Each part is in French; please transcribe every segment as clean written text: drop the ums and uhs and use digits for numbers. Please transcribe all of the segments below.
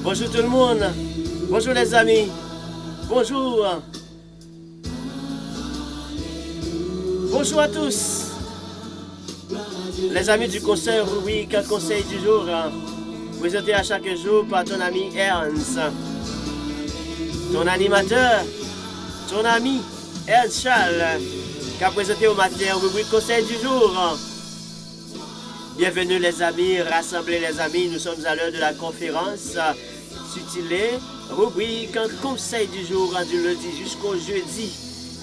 Bonjour tout le monde. Bonjour les amis. Bonjour. Bonjour à tous. Les amis du conseil rubrique conseil du jour, présenté à chaque jour par ton ami Ernst. Ton animateur, ton ami Ernst Charles, qui a présenté au matin rubrique conseil du jour. Bienvenue les amis, rassemblez les amis, nous sommes à l'heure de la conférence intitulée rubrique conseil du jour du lundi jusqu'au jeudi.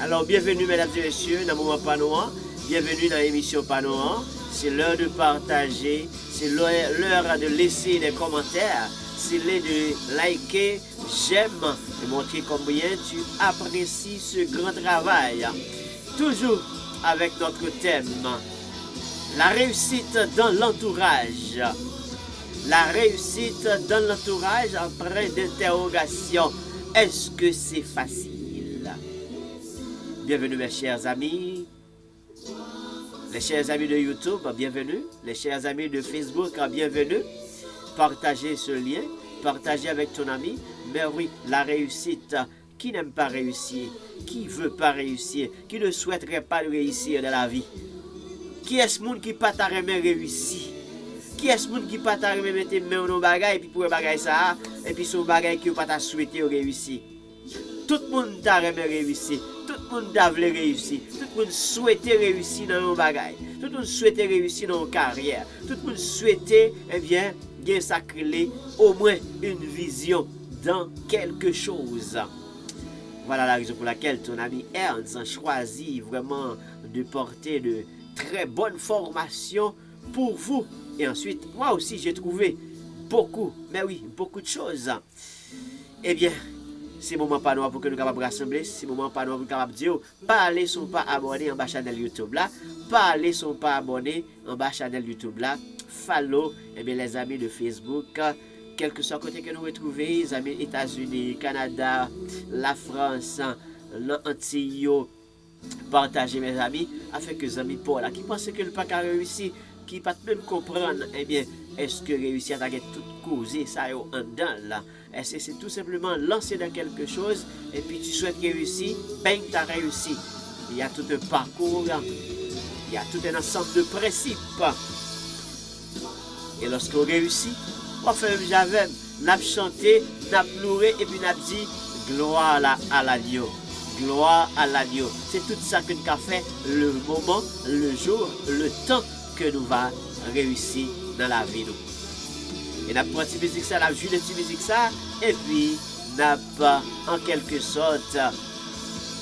Alors bienvenue mesdames et messieurs dans le moment Panoa, bienvenue dans l'émission Panoa. C'est l'heure de partager, c'est l'heure de laisser des commentaires, c'est l'heure de liker, j'aime et montrer combien tu apprécies ce grand travail. Toujours avec notre thème. La réussite dans l'entourage. La réussite dans l'entourage en point d'interrogation. Est-ce que c'est facile? Bienvenue mes chers amis. Les chers amis de YouTube, bienvenue. Les chers amis de Facebook, bienvenue. Partagez ce lien. Partagez avec ton ami. Mais oui, la réussite. Qui n'aime pas réussir? Qui veut pas réussir? Qui ne souhaiterait pas réussir dans la vie? Qui est ce monde qui pas ta remet réussi? Qui est ce monde qui pas ta remet mettre main dans bagay et puis pour bagay ça et puis son bagay qui pas ta souhaité réussir? Tout le monde t'a remet réussi. Tout le monde t'a voulu réussir. Tout le monde souhaitait réussir dans un bagay. Tout le monde souhaitait réussir dans une carrière. Tout le monde souhaitait bien sacré au moins une vision dans quelque chose. Voilà la raison pour laquelle ton ami Ernst a choisi vraiment de porter de très bonne formation pour vous. Et ensuite, moi aussi, j'ai trouvé beaucoup de choses. Eh bien, c'est le moment pas noir pour que nous capables rassembler. C'est le moment pas noir pour capable dire, pas aller sont pas abonnés en bas channel YouTube là. Pas aller sont pas abonnés en bas channel YouTube là. Follow, les amis de Facebook. Quel que soit côté que nous retrouvons, les amis États-Unis, Canada, la France, l'Antilles, partagez mes amis, afin que les amis Paul qui pensent que le pas qu'à réussir, qui ne pas même comprendre, est-ce que réussir à tout causer ça en dedans là? Est-ce que c'est tout simplement lancer dans quelque chose et puis tu souhaites réussir, ben tu as réussi. Il y a tout un parcours, il y a tout un ensemble de principes. Et lorsqu'on réussit, on fait j'avais, n'a chanté, n'a pleuré et puis n'a dit gloire à l'agneau. Gloire à l'agneau. C'est tout ça que nous avons fait le moment, le jour, le temps que nous va réussir dans la vie. Et nous avons pris cette musique, ça, nous avons joué cette musique, ça, et puis nous avons en quelque sorte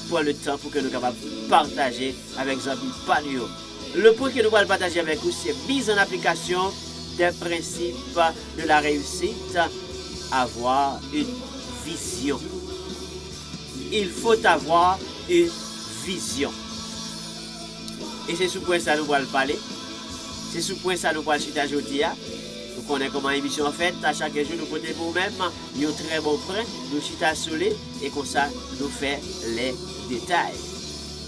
pour le temps pour que nous puissions partager avec les amis Panio. Le point que nous allons partager avec vous, c'est mise en application des principes de la réussite, avoir une vision. Il faut avoir une vision. Et c'est sous point ça nous allons parler. C'est sous point ça nous allons chuter aujourd'hui. Nous connaissons comment l'émission en fait. À chaque jour, nous portons pour nous-mêmes un très bon point. Nous chutons soleil et comme ça, nous faisons les détails.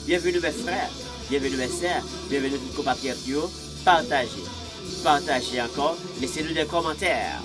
Bienvenue mes frères, bienvenue mes sœurs, bienvenue tous les compatriotes. Partagez. Partagez encore. Laissez-nous des commentaires.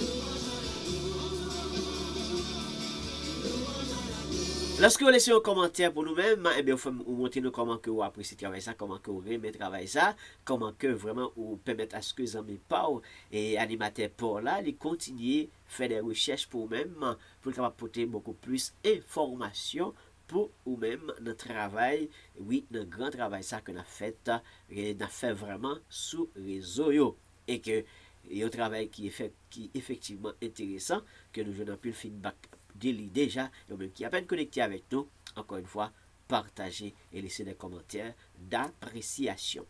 Lorsque vous laissez un commentaire pour nous-mêmes, vous faut montrer nous comment que vous appréciez le travail ça, comment que vous aimez le travail ça, comment que vraiment vous permettez à ce que les amis Paul et animateurs Paul là, ils continuent à faire des recherches pour vous-même, pour capable porter beaucoup plus d'informations pour vous-même dans le travail, oui, dans le grand travail ça qu'on a fait, et on a fait vraiment sous réseau et que un travail qui est effectivement intéressant, que nous avons pu le feedback déjà, et même qui a peine connecté avec nous, encore une fois, partagez et laissez des commentaires d'appréciation.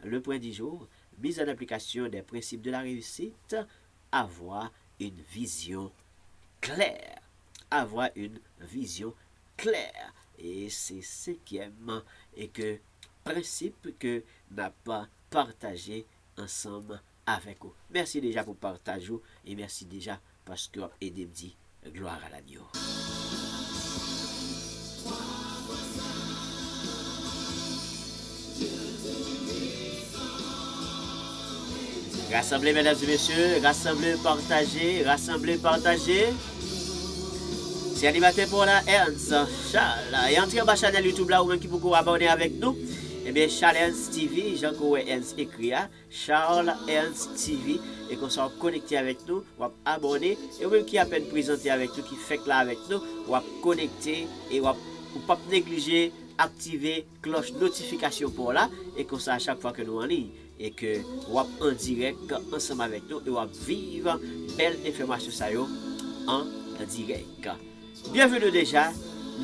Le point du jour, mise en application des principes de la réussite, avoir une vision claire. Avoir une vision claire. Et c'est cinquième et que principe que n'a pas partagé ensemble avec vous. Merci déjà pour partager et merci déjà parce que aidez me dit gloire à l'agneau. Rassemblez, mesdames et messieurs, rassemblez, partagez, rassemblez, partagez. C'est animateur pour la Ernst, Charles. Et entrez en bas chaîne YouTube là, ou même qui peut abonner avec nous. Eh bien, Charles Ernst TV, Jean-Claude Ernst écrit, Charles Ernst TV. Et qu'on soit connecté avec nous, ou abonner. Et ou même qui a peine présenté avec nous, qui fait là avec nous, ou connecter et ou pas négliger, activer cloche notification pour là. Et qu'on soit à chaque fois que nous en ligne. Et que ou en direct ensemble avec nous et ou vivre belle information ça yo en direct. Bienvenue déjà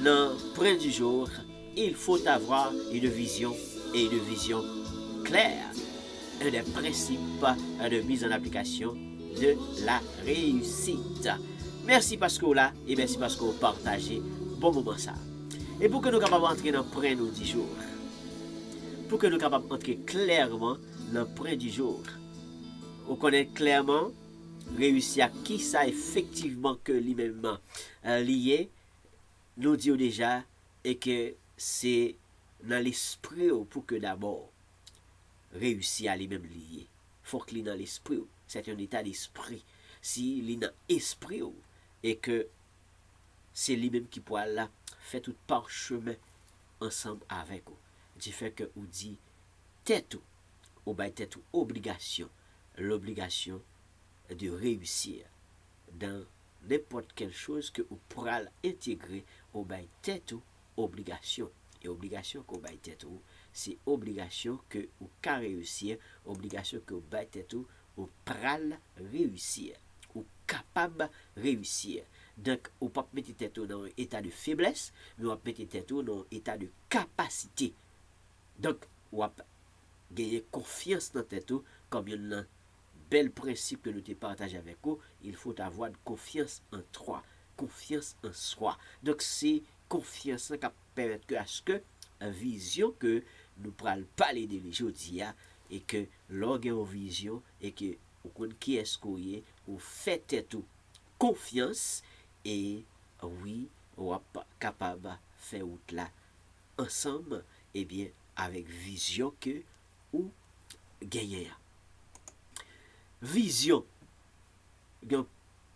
dans le point du jour. Il faut avoir une vision et une vision claire. Un des principes de mise en application de la réussite. Merci parce que vous là et merci parce que vous partagez. Bon moment ça. Et pour que nous capables d'entrer dans le point du jour, pour que nous capables d'entrer clairement dans le point du jour, vous connaissez clairement réussir à qui ça effectivement que lui-même lié, nous disons déjà, et que c'est dans l'esprit pour que d'abord réussir à lui-même lié. Il faut qu'il dans l'esprit, c'est un état d'esprit. Si il dans l'esprit et que c'est lui-même qui pourra là faire tout parchemin ensemble avec vous. Du fait que vous dit tête ou bien tête obligation, l'obligation de réussir dans n'importe quelle chose que vous pourrez intégrer au bail tête ou obligation. Et obligation que vous bail tête ou, c'est obligation que vous can réussir, obligation que vous bail tête ou pral réussir, ou capable réussir. Donc, vous ne pouvez pas mettre tête dans un état de faiblesse, mais vous pouvez mettre tête dans un état de capacité. Donc, vous pouvez gagner confiance dans tête comme un bel principe que nous te partageons avec vous. Il faut avoir confiance en toi, confiance en soi. Donc, c'est confiance qui permet à ce que la vision que nous pourrons parler de aujourd'hui et que l'organe en vision et que qui est-ce qu'on est, ou fait tout confiance et oui, on est capable de faire out là ensemble et bien avec vision que ou gagner. Vision. Il y a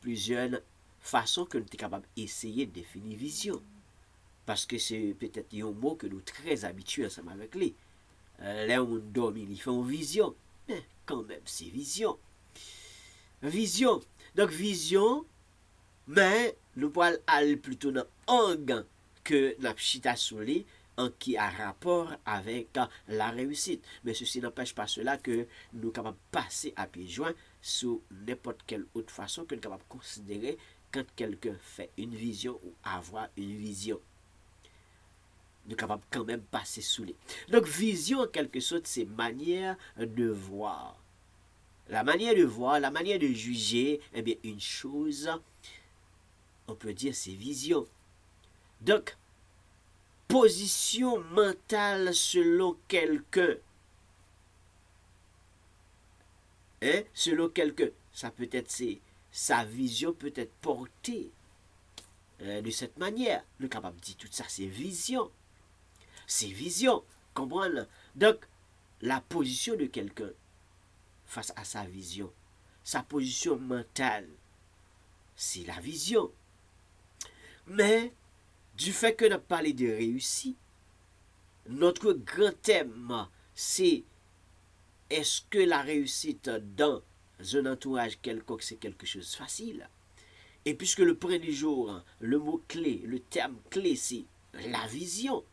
plusieurs façons que nous sommes capables d'essayer de définir vision. Parce que c'est peut-être un mot que nous sommes très habitués ensemble avec lui. Là où on dort, il fait une vision. Mais quand même, c'est vision. Vision. Donc, vision, mais nous pouvons aller plutôt dans l'organe que la chita souli en qui a rapport avec la réussite. Mais ceci n'empêche pas cela que nous sommes capables de passer à pieds joints sous n'importe quelle autre façon que nous sommes capables de considérer quand quelqu'un fait une vision ou avoir une vision. Nous sommes capables quand même de passer sous les. Donc, vision, en quelque sorte, c'est manière de voir. La manière de voir, la manière de juger, eh bien, une chose, on peut dire, c'est vision. Donc, position mentale selon quelqu'un. Selon quelqu'un. Ça peut être, sa vision peut être portée de cette manière. Nous sommes capables de dire tout ça, c'est vision. C'est vision. Comprenez? Donc, la position de quelqu'un face à sa vision, sa position mentale, c'est la vision. Mais, du fait que nous parlons de réussite, notre grand thème, c'est est-ce que la réussite dans un entourage quelconque, c'est quelque chose de facile? Et puisque le point du jour, le mot clé, le terme clé, c'est la vision.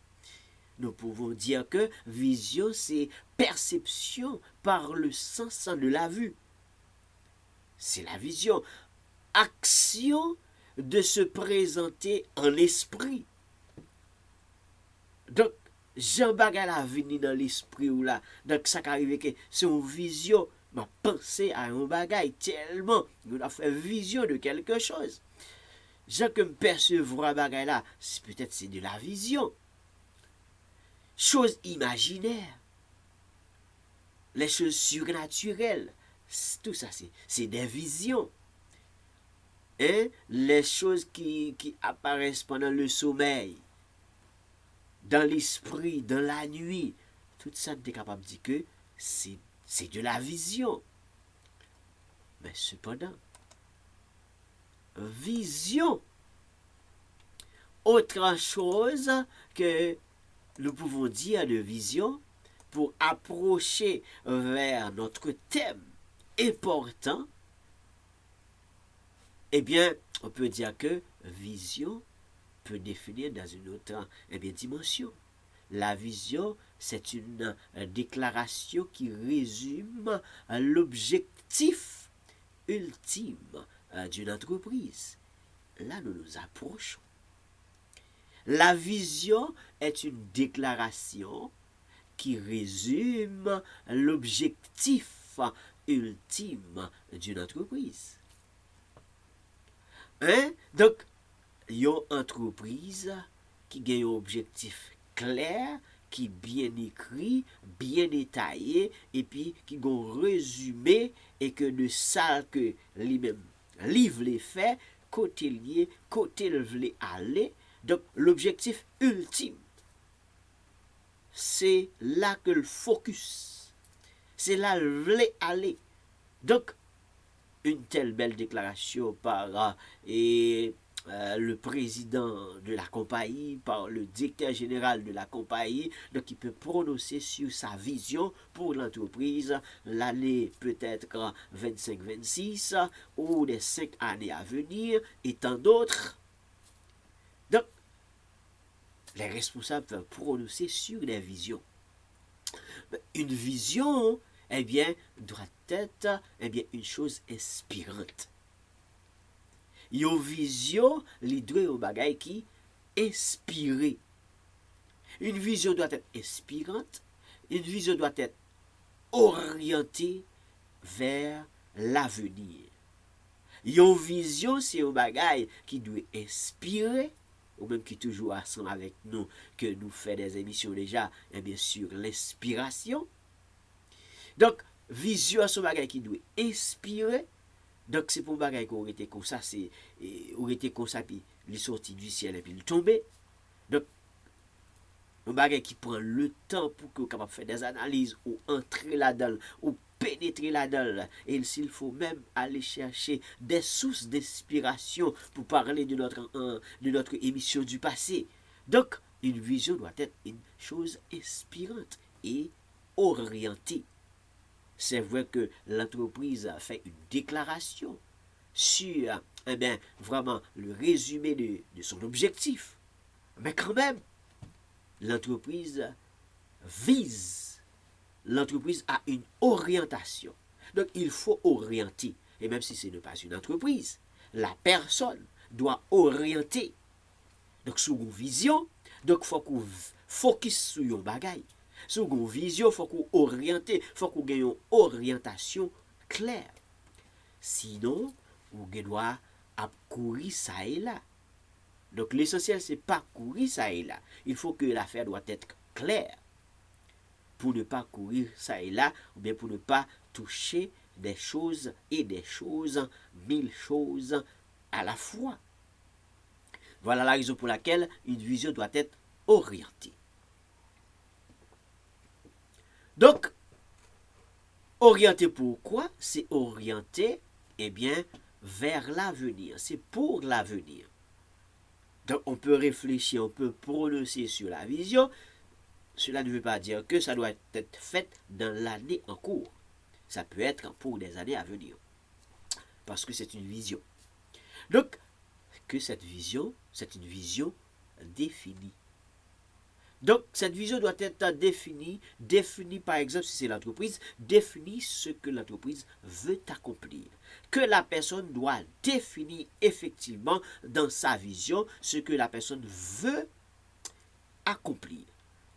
Nous pouvons dire que vision, c'est perception par le sens de la vue. C'est la vision. Action de se présenter en esprit. Donc, Jean Bagay la venu dans l'esprit ou là. Donc, ça qui arrive que c'est une vision. Ma pensée à un bagay tellement. Nous avons fait vision de quelque chose. Jean que me percevoir bagay là, peut-être c'est de la vision. Choses imaginaires. Les choses surnaturelles. Tout ça, c'est des visions. Et les choses qui apparaissent pendant le sommeil, dans l'esprit, dans la nuit, tout ça, tu es capable de dire que c'est de la vision. Mais cependant, vision, autre chose que nous pouvons dire de vision pour approcher vers notre thème important, eh bien, on peut dire que vision peut définir dans une autre dimension. La vision, c'est une déclaration qui résume l'objectif ultime d'une entreprise. Là, nous nous approchons. La vision est une déclaration qui résume l'objectif ultime d'une entreprise. Donc, il y a une entreprise qui a un objectif clair, qui est bien écrit, bien détaillé, et puis qui a un résumé, et que de ça que lui-même livre les faits, côté lié, côté le voulait aller. Donc, l'objectif ultime, c'est là que le focus, c'est là le voulait aller. Donc, une telle belle déclaration par le président de la compagnie, par le directeur général de la compagnie, donc il peut prononcer sur sa vision pour l'entreprise, l'année peut-être 25-26 ou les 5 années à venir, et tant d'autres. Donc, les responsables peuvent prononcer sur des visions. Une vision, eh bien, doit être une chose inspirante. Une vision, li doit un bagay qui inspiré. Une vision doit être inspirante. Une vision doit être orientée vers l'avenir. Une vision, c'est un bagay qui doit inspirer, ou même qui toujours ensemble avec nous, que nous fait des émissions déjà, et bien sûr l'inspiration. Donc, vision, c'est un bagay qui doit inspirer. Donc, c'est pour un bagay qu'on aurait été comme ça, aurait été comme ça, puis il est sorti du ciel et puis il est tombé. Donc, un bagay qui prend le temps pour que vous capable faire des analyses, ou entrer là-dedans, ou pénétrer là-dedans. Et s'il faut même aller chercher des sources d'inspiration pour parler de notre émission du passé. Donc, une vision doit être une chose inspirante et orientée. C'est vrai que l'entreprise a fait une déclaration sur vraiment le résumé de son objectif. Mais quand même, l'entreprise vise, l'entreprise a une orientation. Donc il faut orienter. Et même si ce n'est pas une entreprise, la personne doit orienter. Donc sur une vision, donc il faut qu'on focus sur un bagage. Sur une vision, il faut qu'on oriente, il faut qu'on ait une orientation claire. Sinon, on doit courir ça et là. Donc l'essentiel, c'est pas courir ça et là. Il faut que l'affaire doit être claire. Pour ne pas courir ça et là, ou bien pour ne pas toucher des choses, 1000 choses à la fois. Voilà la raison pour laquelle une vision doit être orientée. Donc, orienté pourquoi? C'est orienté, vers l'avenir. C'est pour l'avenir. Donc, on peut réfléchir, on peut prononcer sur la vision. Cela ne veut pas dire que ça doit être fait dans l'année en cours. Ça peut être pour des années à venir. Parce que c'est une vision. Donc, que cette vision, c'est une vision définie. Donc, cette vision doit être définie par exemple, si c'est l'entreprise, définir ce que l'entreprise veut accomplir. Que la personne doit définir effectivement dans sa vision ce que la personne veut accomplir.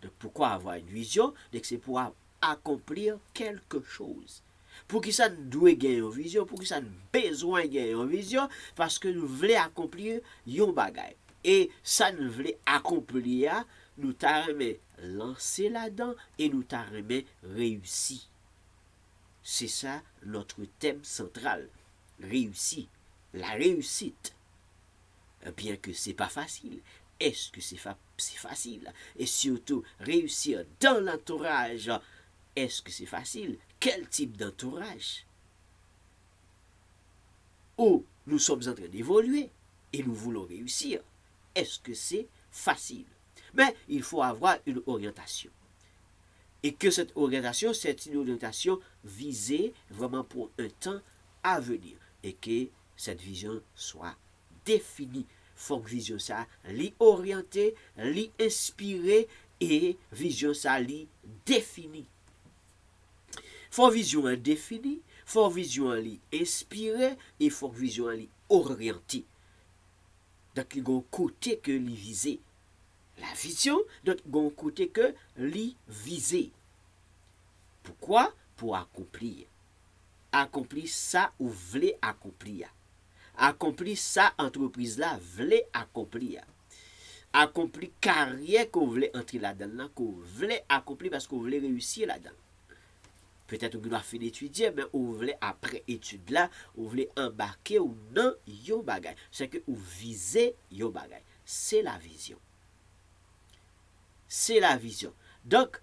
Donc, pourquoi avoir une vision? Donc, c'est pour accomplir quelque chose. Pour qui ça nous doit gagner une vision, pour qui ça nous besoin de gagner une vision, parce que nous voulons accomplir un bagage. Et ça nous voulons accomplir, nous t'arrêtons lancer là-dedans et nous t'arrêtons réussi. C'est ça notre thème central. Réussi. La réussite. Bien que c'est pas facile. Est-ce que c'est facile? Et surtout, réussir dans l'entourage. Est-ce que c'est facile? Quel type d'entourage? où nous sommes en train d'évoluer et nous voulons réussir, est-ce que c'est facile? Mais il faut avoir une orientation. Et que cette orientation, c'est une orientation visée vraiment pour un temps à venir. Et que cette vision soit définie. Il faut que vision ça l'y orienter, l'y inspirer et vision ça l'y définir. Faut vision indéfinie, faut vision l'y inspirer et faut vision l'y orienter. Donc il y a un côté que l'y viser. La vision, donc il y a un côté que l'y viser. Pourquoi? Pour accomplir. Accomplir ça ou voulez accomplir. Accomplir ça entreprise là voulez accomplir. Accomplir carrière que vous voulez entrer là-dedans, que vous voulez accomplir parce que vous voulez réussir là-dedans. Peut-être que vous doit finir d'étudier, mais vous voulez après étude là, vous voulez embarquer ou non yon bagay. C'est que vous visez yon bagay. C'est la vision. C'est la vision. Donc,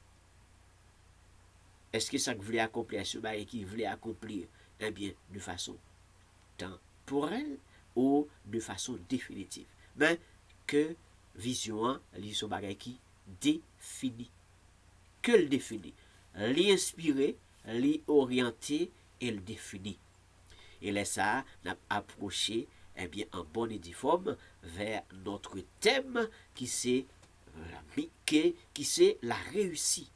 est-ce que ça que vous voulez accomplir, ce bagay qui voulait accomplir, eh bien, de façon temporelle ou de façon définitive? Mais que vision, li son bagay qui définit. Que le définit. Li inspiré, li orienté et le définit. Et là, ça, n'a approché, eh bien, en bonne et due forme vers notre thème qui c'est la réussite.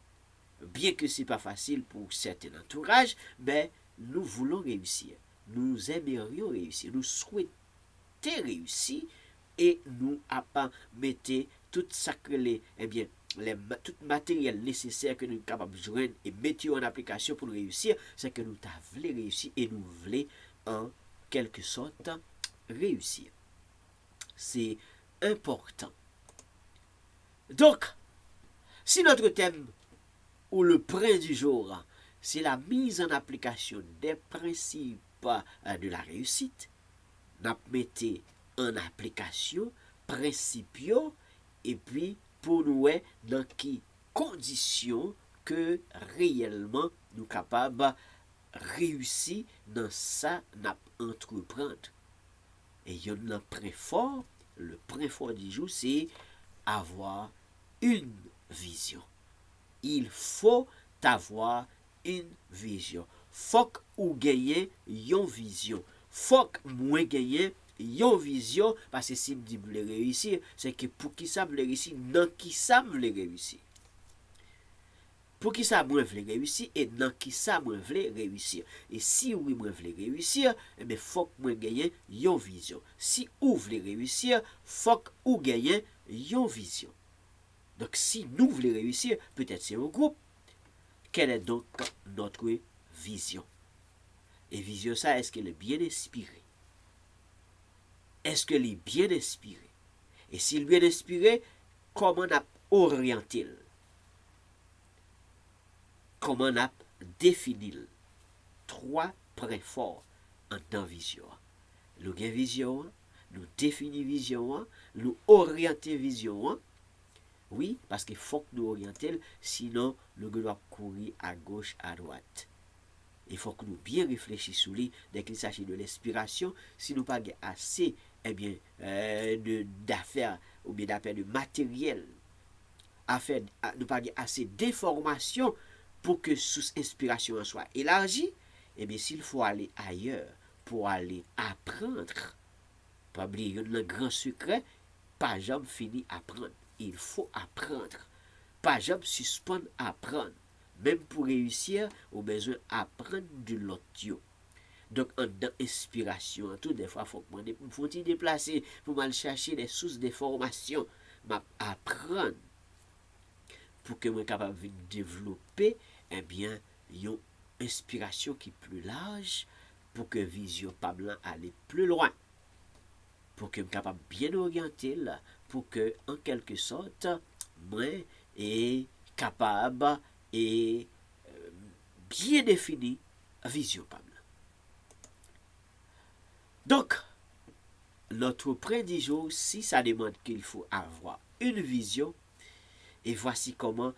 Bien que ce n'est pas facile pour certains entourages, mais nous voulons réussir. Nous aimerions réussir. Nous souhaitons réussir et nous mettons tout sacré, eh bien, tout matériel nécessaire que nous sommes capables de joindre et mettre en application pour réussir, c'est que nous voulons réussir et nous voulons en quelque sorte réussir. C'est important. Donc, si notre thème ou le point du jour, c'est la mise en application des principes de la réussite, nous mettons en application principes et puis pour nous dans quelles conditions que réellement nous capables réussir dans ça n'a entreprendre. Et il y a un point fort, le point fort du jour, c'est avoir une vision. Il faut avoir une vision. Faut que ou gagner une vision. Faut que moi gagner une vision parce que si me dit voulez réussir, c'est que pour qui ça voulez réussir, dans qui ça voulez réussir. Pour qui ça moi voulez réussir et dans qui ça moi voulez réussir. Et si oui moi voulez réussir, eh bien faut que moi gagner une vision. Si ou voulez réussir, faut que ou gagner une vision. Donc si nous voulons réussir, peut-être c'est un groupe. Quelle est donc notre vision? Et vision ça, est-ce qu'elle est bien inspirée? Est-ce qu'elle est bien inspirée? Et s'il est bien inspiré, comment on a orienté? Comment on a défini? Trois points forts en dans vision. Nous avons vision, nous définissons vision, nous orientons vision. Oui, parce qu'il faut que nous orientions, sinon nous devons courir à gauche, à droite. Il faut que nous bien réfléchissions sur lui dès qu'il s'agit de l'inspiration. Si nous n'avons pas assez d'affaires ou bien d'affaires de matériel, nous n'avons pas assez d'informations pour que sous inspiration soit élargie, eh bien s'il faut aller ailleurs pour aller apprendre, pas oublier le grand secret, pas jamais fini apprendre. Il faut apprendre. Pas jamais suspendre apprendre. Même pour réussir, on a besoin d'apprendre de l'autre. Donc, en inspiration, tout des fois, il faut déplacer pour aller chercher des sources d'information. Apprendre pour que je sois capable de développer eh bien, une inspiration qui est plus large pour que vision pas blanc aller plus loin. Pour que je sois capable de bien orienter là, pour que, en quelque sorte, moi, est capable et bien défini vision pas blanc. Donc, notre point du jour, si ça demande qu'il faut avoir une vision, et voici comment,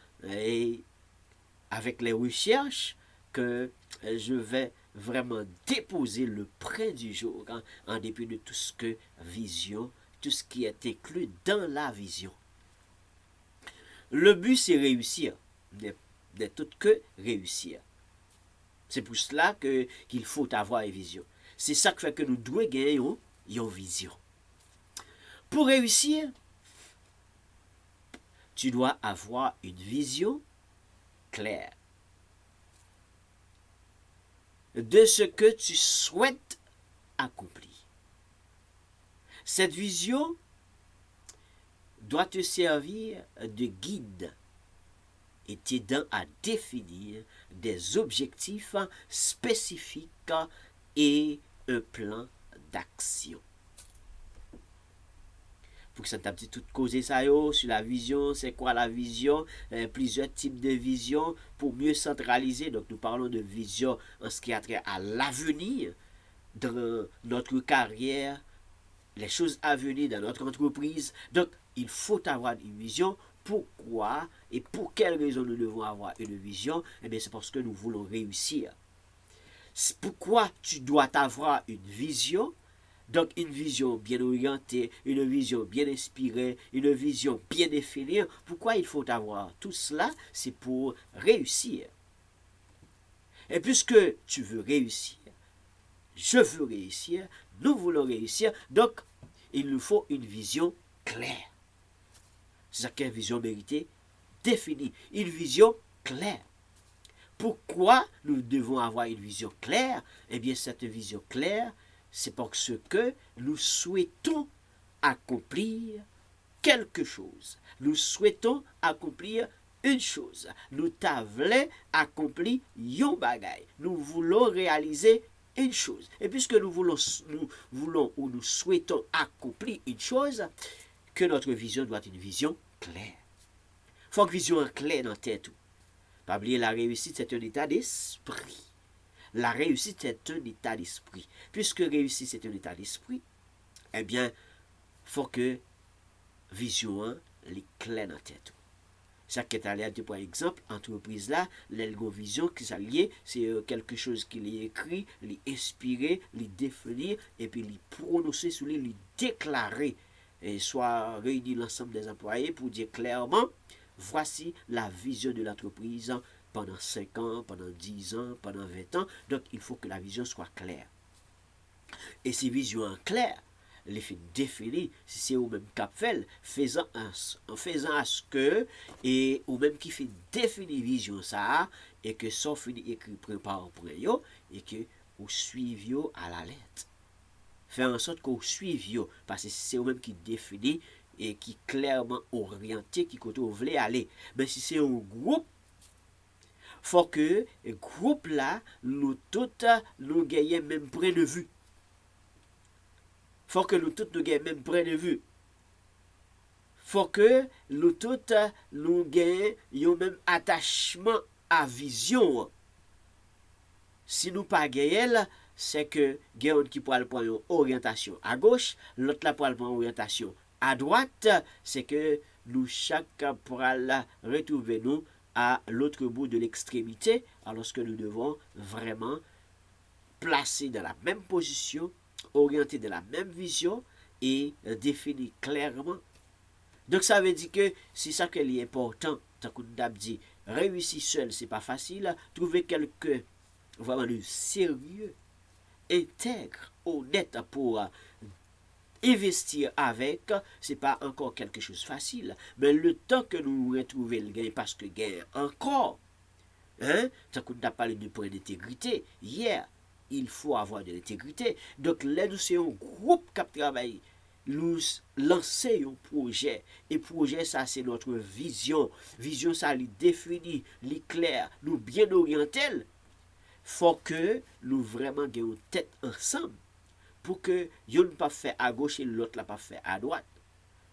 avec les recherches que je vais vraiment déposer le print du jour, hein, en dépit de tout ce que vision, tout ce qui est inclus dans la vision. Le but, c'est réussir, n'est tout que réussir. C'est pour cela qu'il faut avoir une vision. C'est ça qui fait que nous devons gagner une vision. Pour réussir, tu dois avoir une vision claire de ce que tu souhaites accomplir. Cette vision doit te servir de guide et t'aidant à définir des objectifs spécifiques et un plan d'action. Pour que ça t'a tout causé ça sur la vision, c'est quoi la vision, plusieurs types de vision pour mieux centraliser. Donc nous parlons de vision en ce qui a trait à l'avenir dans notre carrière, les choses à venir dans notre entreprise. Donc il faut avoir une vision. Pourquoi et pour quelles raisons nous devons avoir une vision? Eh bien c'est parce que nous voulons réussir. Pourquoi tu dois avoir une vision? Donc une vision bien orientée, une vision bien inspirée, une vision bien définie. Pourquoi il faut avoir tout cela? C'est pour réussir. Et puisque tu veux réussir, je veux réussir, nous voulons réussir, donc il nous faut une vision claire. C'est ça qu'est une vision méritée, définie, une vision claire. Pourquoi nous devons avoir une vision claire? Eh bien cette vision claire, c'est parce que nous souhaitons accomplir quelque chose. Nous souhaitons accomplir une chose. Nous t'avons accompli yon bagay. Nous voulons réaliser une chose. Et puisque nous voulons ou nous souhaitons accomplir une chose, que notre vision doit être une vision claire. Il faut que vision claire dans la tête. Pas oublier la réussite, c'est un état d'esprit. La réussite, c'est un état d'esprit. Puisque réussite, c'est un état d'esprit, eh bien, il faut que vision est claire dans la tête. Ça qui est allé, par exemple, entreprise là, l'algo-vision qui s'allie, c'est quelque chose qui est écrit, l'est inspiré, l'est défini, et puis l'est prononcé sur lui, l'est déclaré, et soit réuni l'ensemble des employés pour dire clairement, voici la vision de l'entreprise pendant 5 ans, pendant 10 ans, pendant 20 ans. Donc, il faut que la vision soit claire. Et ces visions claires, les fait définir, si c'est au même cap fait, en faisant à ce que, et ou même qui fait définir vision ça, et que ça finit écrit prépare pour yo, et que vous suivez à la lettre. Faire en sorte qu'on suive yo, parce que c'est au même qui définit, et qui clairement orienté, qui côté vous voulez aller. Mais si c'est un groupe, faut que le groupe là, nous tous nous gagnons même point de vue. Faut que nous tous nous gagnons même point de vue. Faut que nous tous nous gagnons même attachement à vision. Si nous pas gagnons, c'est que gagnons qui pourra prendre une orientation à gauche, l'autre là pourra prendre une orientation à droite, c'est que nous chaque pourra retrouver nous à l'autre bout de l'extrémité, alors que nous devons vraiment placer dans la même position, orienter dans la même vision et définir clairement. Donc ça veut dire que c'est ça qui est important. Tant qu'on a dit, réussir seul, c'est pas facile. Trouver quelqu'un vraiment de sérieux, intègre, honnête pour investir avec, c'est pas encore quelque chose de facile. Mais le temps que nous retrouvons le gain, parce que gain encore, tant qu'on a parlé du point d'intégrité, hier, il faut avoir de l'intégrité. Donc là, nous sommes un groupe qui travaille. Nous lancer un projet. Et projet, ça, c'est notre vision. Vision, ça, lui définit, lui clair, nous bien orienter. Faut que nous vraiment ayons tête ensemble. Pour que yon pas fait à gauche et l'autre n'a pas fait à droite.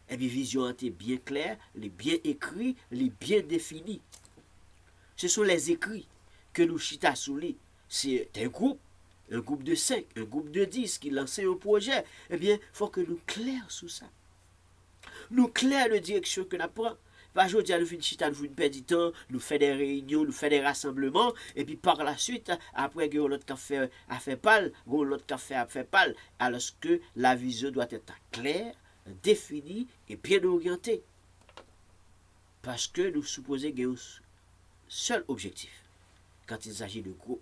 Et puis vision est bien claire, les bien écrits, les bien définis. Ce sont les écrits que nous chita sous lui. C'est un groupe de 5, un groupe de 10 qui lance un projet. Eh bien, il faut que nous clairs sous ça. Nous clairs de direction que nous prenons. Pas aujourd'hui, nous finissons chita, nous faisons perdre du temps, nous faisons des réunions, nous faisons des rassemblements, et puis par la suite, après que l'autre café a fait pâle, l'autre café a fait pâle, alors que la vision doit être claire, définie et bien orientée. Parce que nous supposons qu'il y a un seul objectif. Quand il s'agit de groupe,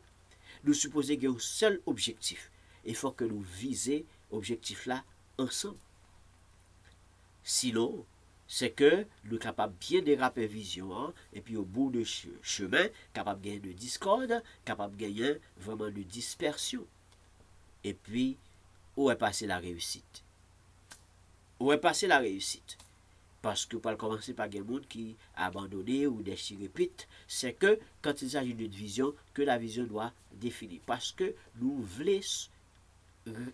nous supposons qu'il y a un seul objectif. Il faut que nous visions l'objectif là ensemble. Sinon, c'est que nous sommes capables de bien déraper vision, hein, et puis au bout de chemin, capables de gagner de discorde, capables de gagner vraiment de dispersion. Et puis, où est passée la réussite? Où est passée la réussite? Parce que pour commencer par des gens qui abandonné ou des répètent, c'est que quand il s'agit d'une vision, que la vision doit définir. Parce que nous voulons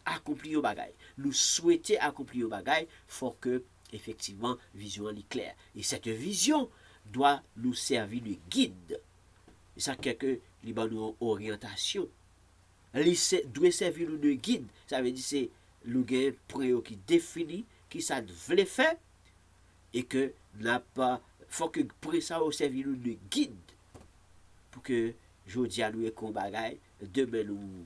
accomplir au bagaille. Nous souhaitons accomplir au bagaille, il faut que effectivement vision est claire. Et cette vision doit nous servir de guide. Et ça quelque nous orientation. Elle doit servir nous de guide. Ça veut dire c'est le point qui définit qui ça veut faire et que n'a pas faut que pour ça au servir nous de guide pour que jodi à nous et bagaille demain nous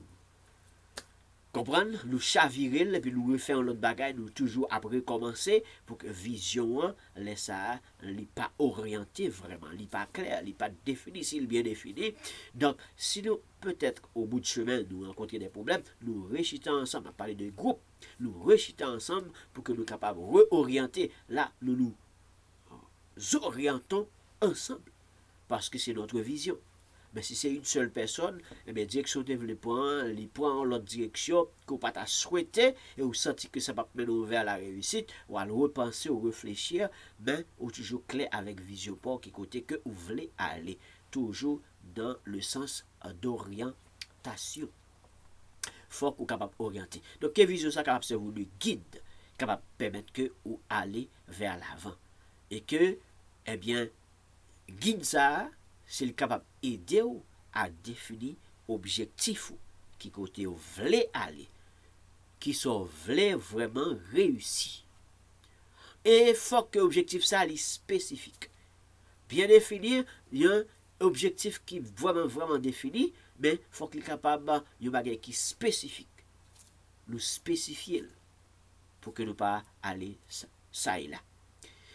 comprendre, nous chavirer et puis nous refaire l'autre bagaille, nous toujours après commencer pour que vision laisse ça n'est pas orienté vraiment, n'est pas clair, n'est pas défini, s'il bien défini. Donc si nous peut-être au bout de chemin nous rencontrer des problèmes, nous réchitons ensemble, à parler de groupe, nous réchitons ensemble pour que nous soyons capables de réorienter là nous nous orientons ensemble parce que c'est notre vision. Mais si c'est une seule personne, eh bien, direction développement, les prend l'autre direction, qu'on pas souhaité, et vous sentez que ça va mener vers la réussite, ou à le repenser ou réfléchir, mais ou toujours clair avec vision pour qui côté que vous voulez aller, toujours dans le sens d'orientation. Faut que vous capable d'orienter. Donc, quelle vision ça capable de vous le guide, capable de permettre que vous allez vers l'avant. Et que, eh bien, guide ça, c'est le capable d'aider à définir objectif qui côté vous voulez aller, qui sont voulez vraiment réussir. Et il faut que l'objectif ça soit spécifique. Bien définir, il y a un objectif qui est vraiment défini, mais il faut qu'il soit capable de bagage qui spécifique. Nous spécifier pour que nous pas aller ça et là.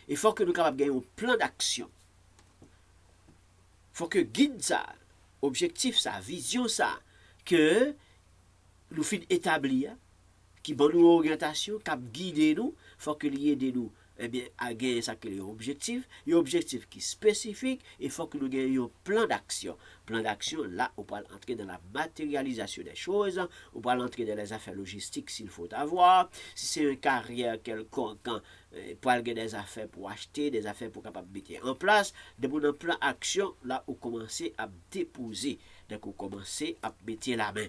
Il faut que nous soyons capables de gagner un plan d'action. Il faut que guide ça, objectif ça, vision ça, que nous finissons établir, qui bonne nous orientation, qui guide nous, il faut que lui aide nous eh bien, à gagner ça que l'objectif, un objectif qui est spécifique, il faut que nous gagnions un plan d'action. Plan d'action, là, on peut entrer dans la matérialisation des choses, on peut entrer dans les affaires logistiques s'il faut avoir, si c'est une carrière quelconque, pour aller des affaires pour acheter, des affaires pour capable mettre en place, de mon plan d'action, là, on commence à déposer, donc on commence à mettre la main.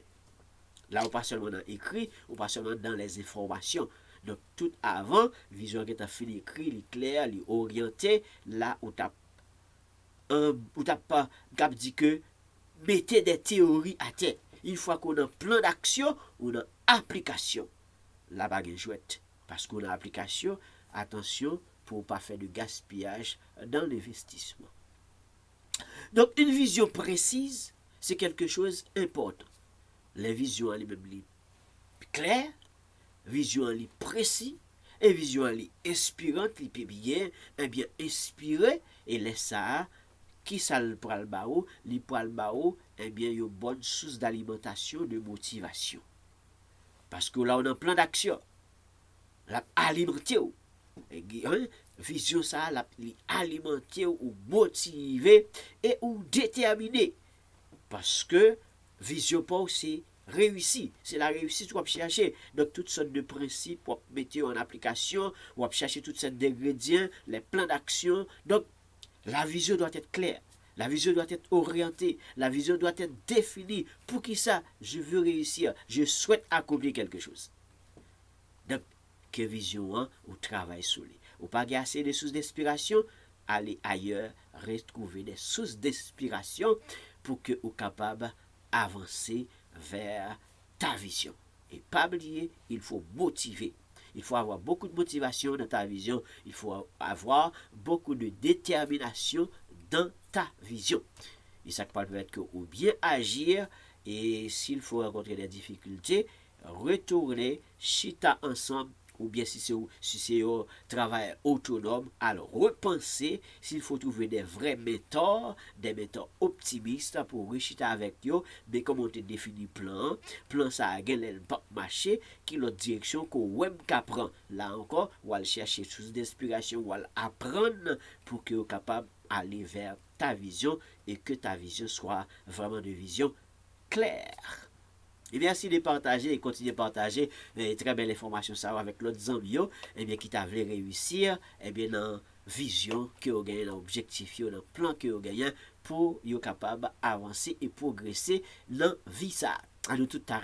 Là, on pas seulement dans écrit, on pas seulement dans les informations. Donc, tout avant, vision qui est fini écrit, clair, orienté, là où t'as pas dit que mettez des théories à terre. Une fois qu'on a un plan d'action, on a application. La bague est chouette. Parce qu'on a application, attention pour ne pas faire de gaspillage dans l'investissement. Donc, une vision précise, c'est quelque chose d'important. Les visions, elles même claires, vision li précis et vision li inspirante li peut bien inspiré et laisse ça qui ça le pral bao li pral bao eh bien une bonne source d'alimentation de motivation parce que là on a un plan d'action la alimenter vision ça la alimenter ou motiver et ou déterminer parce que vision pas aussi réussi, c'est la réussite qu'on va chercher. Donc, toutes sortes de principes pour mettre en application, on va chercher toutes sortes d'ingrédients, les plans d'action. Donc, la vision doit être claire, la vision doit être orientée, la vision doit être définie. Pour qui ça? Je veux réussir, je souhaite accomplir quelque chose. Donc, que vision, hein, on travaille sur lui. Ou pas assez de sources d'inspiration, aller ailleurs, retrouver des sources d'inspiration pour que vous capable d'avancer vers ta vision. Et pas oublier, il faut motiver. Il faut avoir beaucoup de motivation dans ta vision. Il faut avoir beaucoup de détermination dans ta vision. Et ça peut être que ou bien agir, et s'il faut rencontrer des difficultés, retourner, chita ensemble, ou bien si c'est un travail autonome, alors repenser s'il faut trouver des vrais mentors optimistes pour réussir avec eux, mais comment te définir plan ça a gagné pas marché, qui l'autre direction qu'on web qu'apprend. Là encore, ou aller chercher source d'inspiration, ou aller apprendre pour que vous capable aller vers ta vision et que ta vision soit vraiment une vision claire. Et merci de partager et continuer de partager très belle information ça avec l'autre amis et bien qui t'a voulu réussir et bien dans vision que vous gagnez dans objectif dans plan que vous gagnez pour être capable d'avancer et progresser dans vie ça. À nous tout à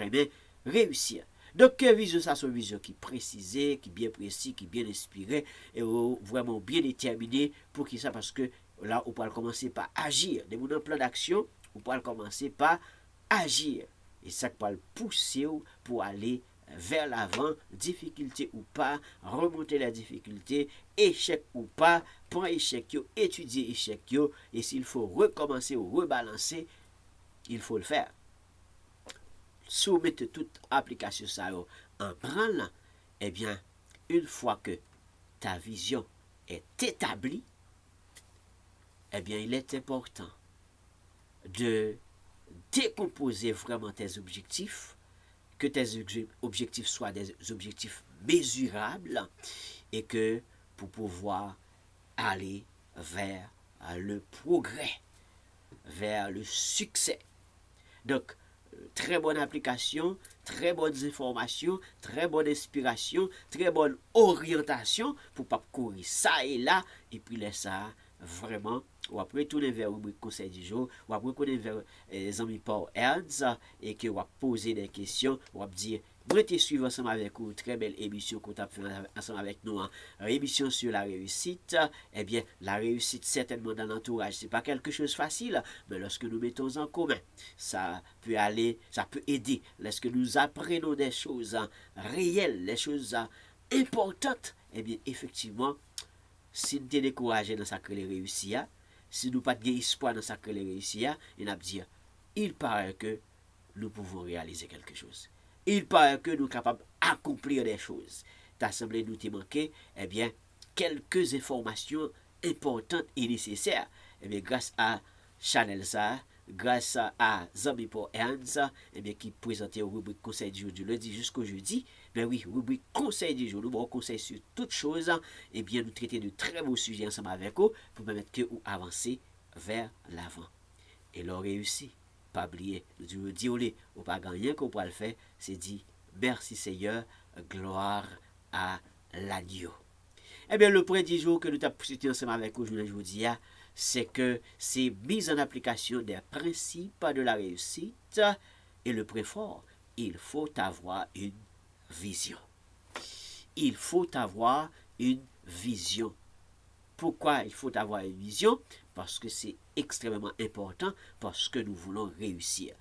réussir. Donc vision ça c'est une vision qui précisée, qui bien précis, qui bien inspirée et vraiment bien déterminée pour qui ça parce que là on peut commencer par agir. Dès mon plan d'action, on peut commencer par agir. Et ça va le pousser pour aller vers l'avant, difficulté ou pas, remonter la difficulté, échec ou pas, prendre échec, étudier échec, et s'il faut recommencer ou rebalancer, il faut le faire. Soumettre toute application ça en branle, eh bien, une fois que ta vision est établie, eh bien, il est important de décomposer vraiment tes objectifs, que tes objectifs soient des objectifs mesurables et que pour pouvoir aller vers le progrès, vers le succès. Donc, très bonne application, très bonnes informations, très bonne inspiration, très bonne orientation pour pas courir ça et là et puis laisser ça vraiment ou après tourner vers le conseil du jour ou après tourner vers les amis Paul Ernst et que va poser des questions ou va dire moi te suivre ensemble avec vous très belle émission qu'on a fait ensemble avec nous émission sur la réussite. Eh bien la réussite certainement dans l'entourage c'est pas quelque chose de facile mais lorsque nous mettons en commun ça peut aider lorsque nous apprenons des choses réelles des choses importantes. Eh bien effectivement si nous sommes découragés dans sa réussir, si nous n'avons pas d'espoir dans sa réussir, il va dire, il paraît que nous pouvons réaliser quelque chose. Il paraît que nous sommes capables d'accomplir des choses. T'as semblé nous te manquer, eh bien, quelques informations importantes et nécessaires. Eh bien, grâce à Chanel ça, grâce à Zami pour Ernst, eh bien, qui présentait au rubrique conseil du jour du lundi jusqu'au jeudi. Ben oui, rubrique conseil du jour, nous bon conseil sur toutes choses, et bien nous traiter de très beaux sujets ensemble avec vous pour permettre que vous avancez vers l'avant. Et l'on réussit. Pas oublier, nous disons, ou pas gagner qu'on peut le faire, c'est dit, merci Seigneur, gloire à l'agneau. Eh bien, le point du jour que nous avons posé ensemble avec vous aujourd'hui, c'est que c'est mise en application des principes de la réussite. Et le point fort, il faut avoir une vision. Il faut avoir une vision. Pourquoi il faut avoir une vision? Parce que c'est extrêmement important, parce que nous voulons réussir.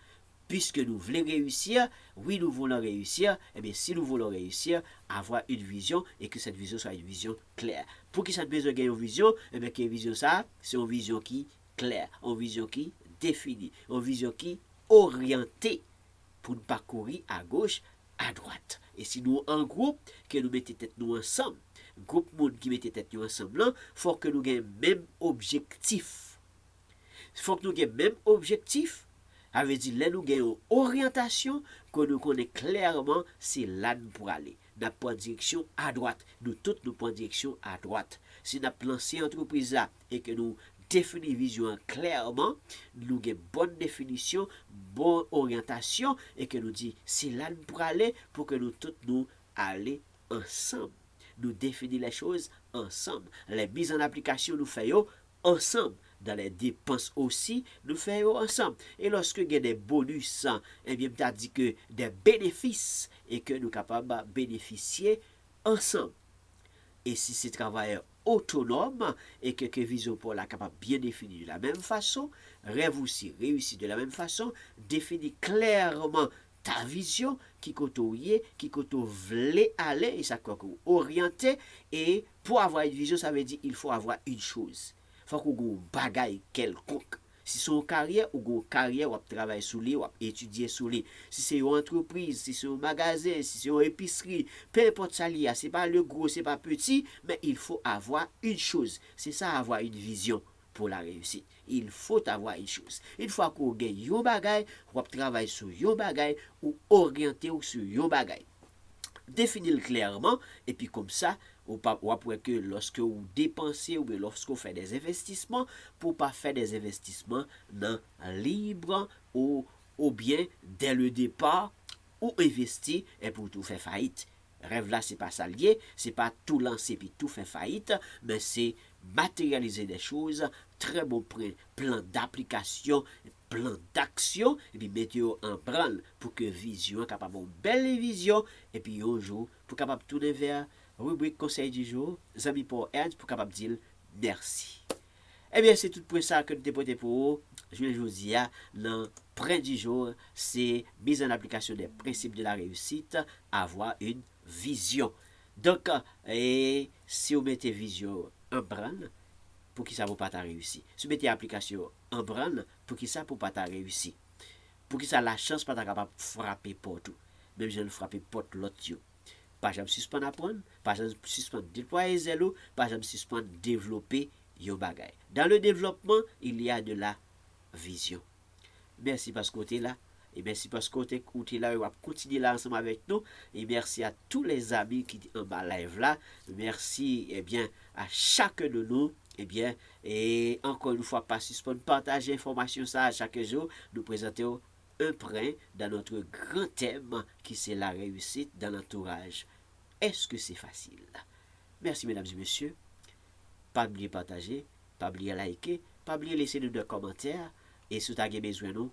Puisque nous voulons réussir, oui, nous voulons réussir, et bien si nous voulons réussir, avoir une vision et que cette vision soit une vision claire. Pour que ça besoin d'une vision, et bien quelle vision ça? C'est une vision qui est claire, une vision qui définie, une vision qui est orientée pour ne pas courir à gauche, à droite. Et si nous en groupe, que nous mettons tête nous ensemble, groupe monde qui mette tête nous ensemble, il faut que nous ayons le même objectif. Il faut que nous ayons le même objectif. Ça veut dire là nous avons une orientation que nous connaissons clairement, c'est là pour aller. Nous prenons direction à droite. Nous tous nous prenons direction à droite. Si nous avons lancé l'entreprise là et que nous définissons vision clairement, nous avons une bonne définition, bonne orientation et que nous disons c'est là pour aller pour que nous tous nous aller ensemble. Nous définissons les choses ensemble. Les mises en application nous faisons ensemble. Dans les dépenses aussi, nous faisons ensemble. Et lorsque il y a des bonus, eh bien, tu as dit que des bénéfices et que nous sommes capables de bénéficier ensemble. Et si c'est travailleur autonome et que vision pour la capable bien définir de la même façon, rêve aussi réussit de la même façon, définit clairement ta vision, qui côté qui côté voulez aller, et ça quoi orienté. Et pour avoir une vision, ça veut dire il faut avoir une chose. Il faut qu'on ait un bagage quelconque. Si c'est une carrière, ou une carrière, ou travailler sur lui, ou étudier sur lui. Si c'est une entreprise, si c'est un magasin, si c'est une épicerie, peu importe ça lié, c'est pas le gros, c'est pas petit, mais il faut avoir une chose. C'est ça, avoir une vision pour la réussite. Il faut avoir une chose. Une fois qu'on gagne un bagage, ou travailler sur un bagage, ou orienter sur un bagage. Définir clairement, et puis comme ça, ou après que lorsque vous dépensez ou lorsque vous faites des investissements, pour pas faire des investissements dans libre ou bien dès le départ, ou investir et pour tout faire faillite. Rêve là, c'est pas ça lié, c'est pas tout lancer puis tout faire faillite, mais c'est matérialiser des choses, très bon plan d'application, plan d'action, et puis mettre en branle pour que vision, capable une belle vision, et puis un jour, pour capable tourner vers rubrique conseil du jour, amis pour Ernst, pour capable dire merci. Eh bien, c'est tout pour ça que nous déportons pour vous. Je vous dis, dans le point du jour, c'est mise en application des principes de la réussite, avoir une vision. Donc, et si vous mettez vision en branle, pour qui ça ne va pas réussir. Si vous mettez application en branle, pour qui ça ne va pas réussir. Pour qui ça la chance pas capable de frapper porte. Même je ne frapper porte l'autre. Par exemple, suspendre apprendre, par exemple, suspendre déployer zélo, par exemple, suspendre développer yo bagay. Dans le développement, il y a de la vision. Merci parce que là. Et merci parce que vous là, vous continuer là ensemble avec nous. Et merci à tous les amis qui sont en bas live là. Merci à chacun de nous. Et encore une fois, pas suspendre, partager l'information ça à chaque jour. Nous présentons un point dans notre grand thème qui c'est la réussite dans l'entourage. Est-ce que c'est facile? Merci mesdames et messieurs. Pas oublier partager, pas oublier liker, pas oublier laisser nous des commentaires. Et si vous avez besoin de nous,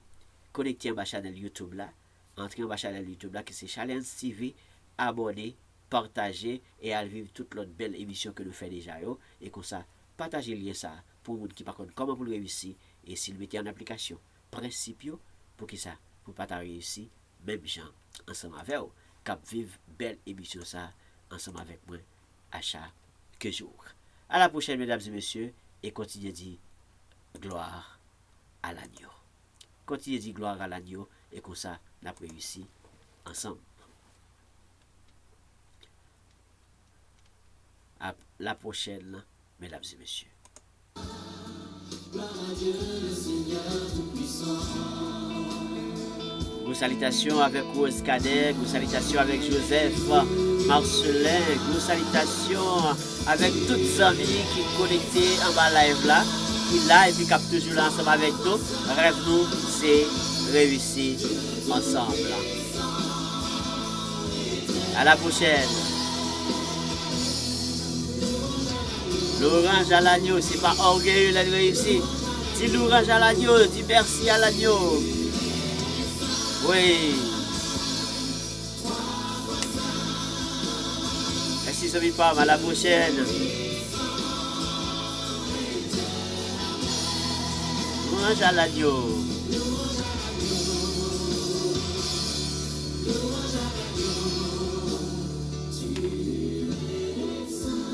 connectez à ma chaîne YouTube là. Entrez dans ma chaîne YouTube là qui c'est Challenge TV. Abonnez, partagez et à vivre toute l'autre belle émission que nous faisons déjà. Et comme ça, partagez le lien ça pour vous qui par contre comment vous le réussir et s'il mettez en application. Principe pour qui ça, pour pas réussir, même gens ensemble avec vous, cap vivre belle émission ça ensemble avec moi à chaque jour. À la prochaine mesdames et messieurs et continuez de dire gloire à l'agneau. Continuez de dire gloire à l'agneau et comme ça, on a réussi ensemble. À la prochaine, mesdames et messieurs. Vos salutations avec Rose Cadet, vos salutations avec Joseph Marcelin, vos salutations avec toutes les amis qui sont connectés en bas live là, qui là et puis qui toujours là ensemble avec nous. Rêve nous, c'est réussir ensemble. À la prochaine. L'orange à l'agneau, c'est pas orgueilleux la réussite. Dis l'orange à l'agneau, dis merci à l'agneau. Oui. Merci Sophie Pam, à la prochaine. L'orange à l'agneau.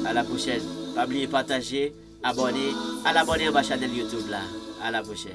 À la prochaine. Pas oublier partager, abonner, à l'abonner à ma chaîne YouTube là. À la prochaine.